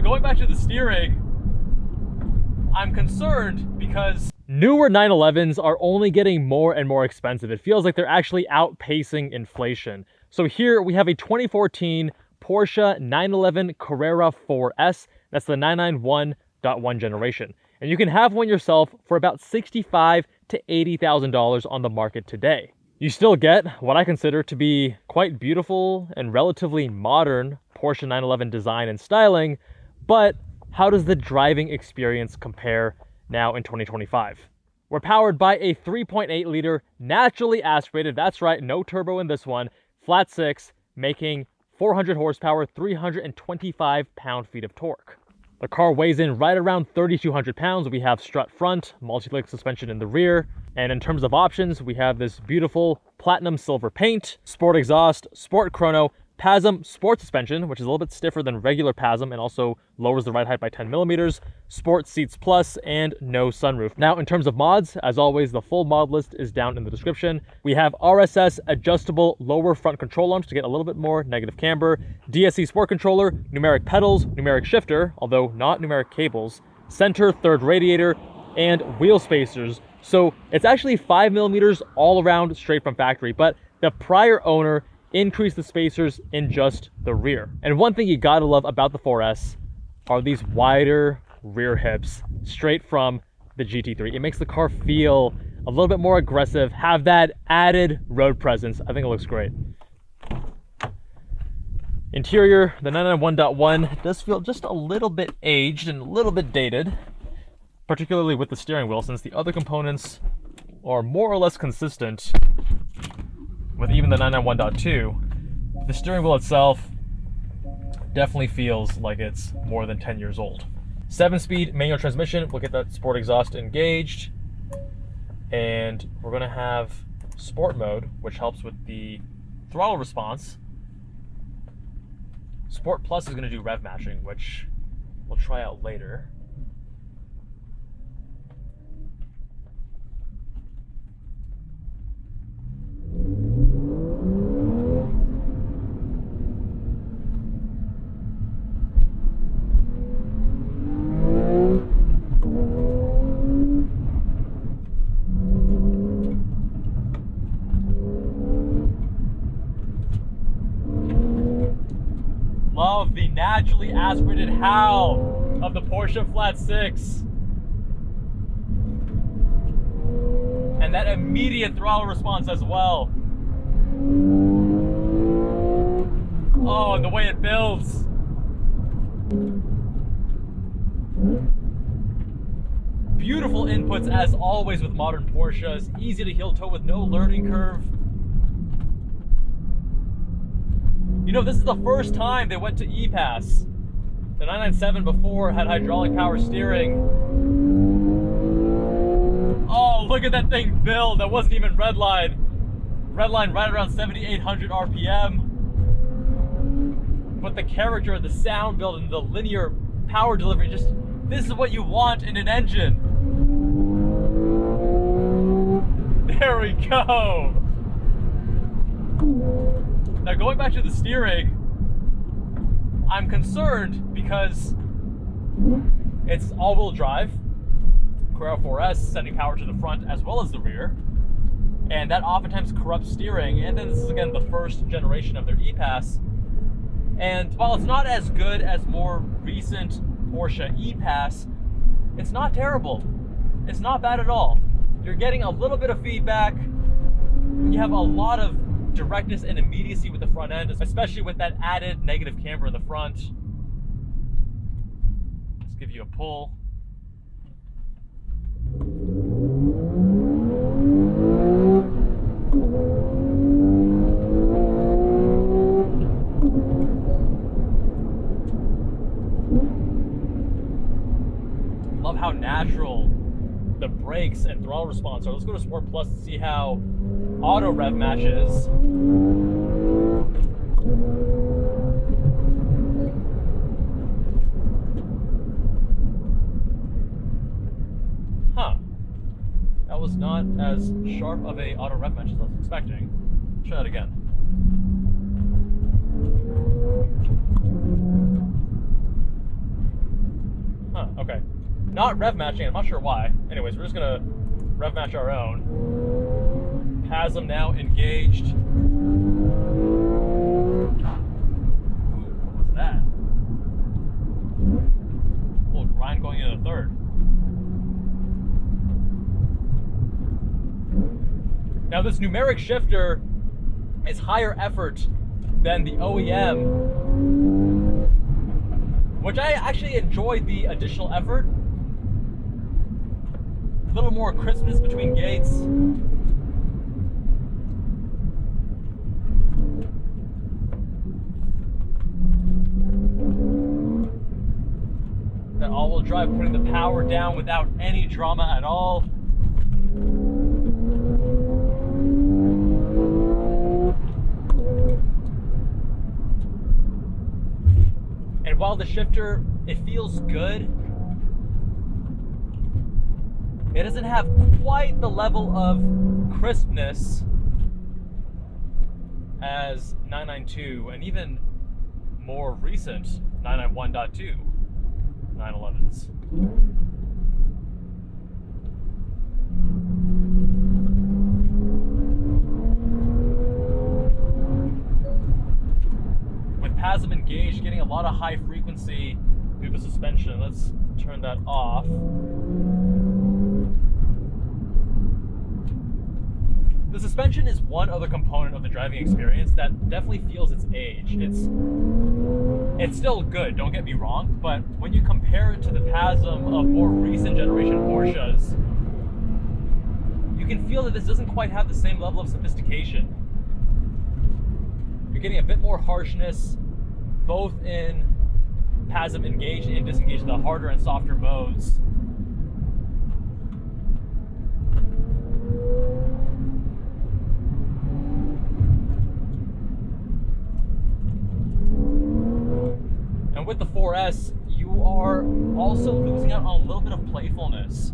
going back to the steering, I'm concerned because newer 911s are only getting more and more expensive. It feels like they're actually outpacing inflation. So here we have a 2014 Porsche 911 Carrera 4S. That's the 991.1 generation. And you can have one yourself for about $65,000 to $80,000 on the market today. You still get what I consider to be quite beautiful and relatively modern Porsche 911 design and styling, but how does the driving experience compare now in 2025? We're powered by a 3.8 liter naturally aspirated, that's right, no turbo in this one, flat six, making 400 horsepower, 325 pound-feet of torque. The car weighs in right around 3,200 pounds. We have strut front, multi-link suspension in the rear. And in terms of options, we have this beautiful platinum silver paint, sport exhaust, sport chrono, PASM sport suspension, which is a little bit stiffer than regular PASM and also lowers the ride height by 10 millimeters, sport seats plus, and no sunroof. Now, in terms of mods, as always, the full mod list is down in the description. We have RSS adjustable lower front control arms to get a little bit more negative camber, DSC sport controller, numeric pedals, numeric shifter, although not numeric cables, center third radiator, and wheel spacers. So it's actually 5 millimeters all around straight from factory, but the prior owner increased the spacers in just the rear. And one thing you gotta love about the 4S are these wider rear hips straight from the GT3. It makes the car feel a little bit more aggressive, have that added road presence. I think it looks great. Interior, the 991.1 does feel just a little bit aged and a little bit dated, particularly with the steering wheel, since the other components are more or less consistent with even the 991.2. The steering wheel itself definitely feels like it's more than 10 years old. 7-speed manual transmission. We'll get that sport exhaust engaged. And we're gonna have sport mode, which helps with the throttle response. Sport Plus is gonna do rev matching, which we'll try out later. Love the naturally aspirated howl of the Porsche Flat 6. And that immediate throttle response as well. Oh, and the way it builds. Beautiful inputs as always with modern Porsches. Easy to heel toe with no learning curve. You know, this is the first time they went to E-Pass. The 997 before had hydraulic power steering. Oh, look at that thing build. That wasn't even redline. Redline right around 7,800 RPM. But the character, the sound build, and the linear power delivery, just, this is what you want in an engine. There we go. Now, going back to the steering, I'm concerned because it's all-wheel drive, Carrera 4S, sending power to the front as well as the rear, and that oftentimes corrupts steering. And then this is, again, the first generation of their E-Pass. And while it's not as good as more recent Porsche E-Pass, it's not terrible. It's not bad at all. You're getting a little bit of feedback. You have a lot of directness and immediacy with the front end, especially with that added negative camber in the front. Let's give you a pull. Love how natural the brakes and throttle response are. Let's go to Sport Plus to see how auto rev matches. Huh. That was not as sharp of a auto rev match as I was expecting. Try that again. Huh, okay. Not rev matching, I'm not sure why. Anyways, we're just gonna rev match our own. PASM now engaged. Ooh, what was that? A little grind going into the third. Now this numeric shifter is higher effort than the OEM, which I actually enjoyed the additional effort. A little more crispness between gates. That all-wheel drive putting the power down without any drama at all. And while the shifter, it feels good, it doesn't have quite the level of crispness as 992 and even more recent 991.2 911s. PASM engaged, getting a lot of high frequency through the suspension. Let's turn that off. The suspension is one other component of the driving experience that definitely feels its age. It's still good, don't get me wrong, but when you compare it to the PASM of more recent generation Porsches, you can feel that this doesn't quite have the same level of sophistication. You're getting a bit more harshness, both in PASM engaged and disengaged, the harder and softer modes. And with the 4S, you are also losing out on a little bit of playfulness.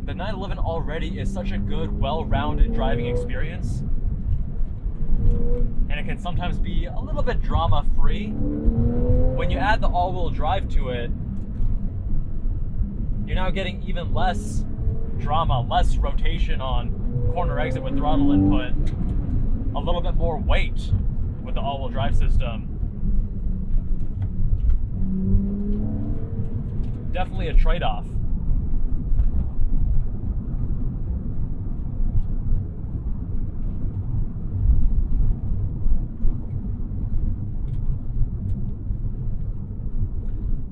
The 911 already is such a good, well-rounded driving experience, and it can sometimes be a little bit drama-free. When you add the all-wheel drive to it, you're now getting even less drama, less rotation on corner exit with throttle input, a little bit more weight with the all-wheel drive system. Definitely a trade-off.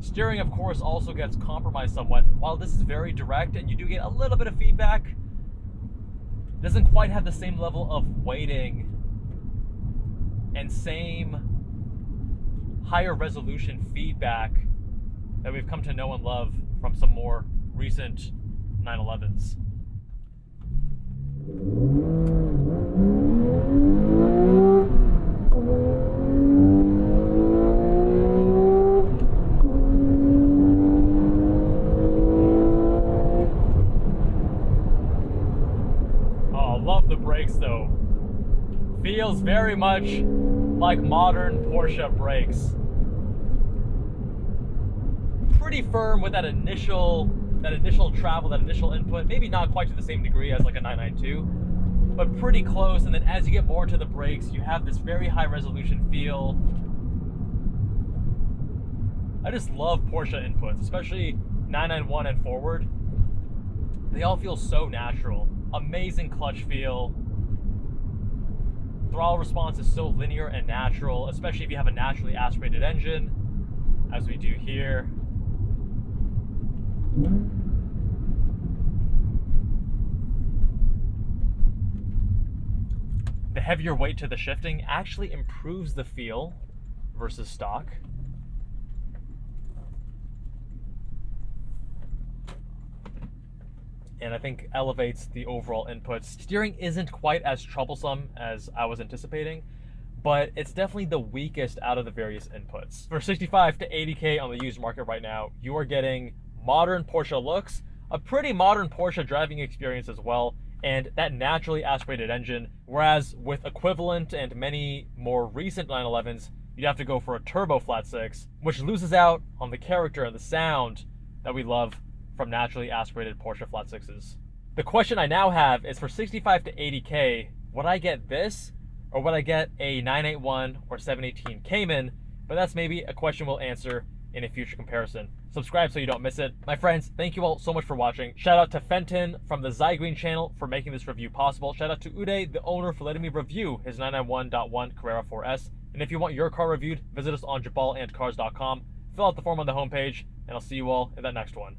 Steering, of course, also gets compromised somewhat. While this is very direct and you do get a little bit of feedback, it doesn't quite have the same level of weighting and same higher resolution feedback that we've come to know and love from some more recent 911s. Love the brakes though. Feels very much like modern Porsche brakes. Pretty firm with that initial travel, that initial input. Maybe not quite to the same degree as like a 992, but pretty close. And then as you get more into the brakes, you have this very high resolution feel. I just love Porsche inputs, especially 991 and forward. They all feel so natural. Amazing clutch feel. Throttle response is so linear and natural, especially if you have a naturally aspirated engine, as we do here. The heavier weight to the shifting actually improves the feel versus stock. And I think elevates the overall inputs. Steering isn't quite as troublesome as I was anticipating, but it's definitely the weakest out of the various inputs. For 65 to 80K on the used market right now, you are getting modern Porsche looks, a pretty modern Porsche driving experience as well, and that naturally aspirated engine, whereas with equivalent and many more recent 911s, you'd have to go for a turbo flat six, which loses out on the character and the sound that we love from naturally aspirated Porsche flat sixes. The question I now have is for 65 to 80K, would I get this or would I get a 981 or 718 Cayman? But that's maybe a question we'll answer in a future comparison. Subscribe so you don't miss it. My friends, thank you all so much for watching. Shout out to Fenton from the Zygreen channel for making this review possible. Shout out to Uday, the owner, for letting me review his 991.1 Carrera 4S. And if you want your car reviewed, visit us on jabalandcars.com. Fill out the form on the homepage, and I'll see you all in that next one.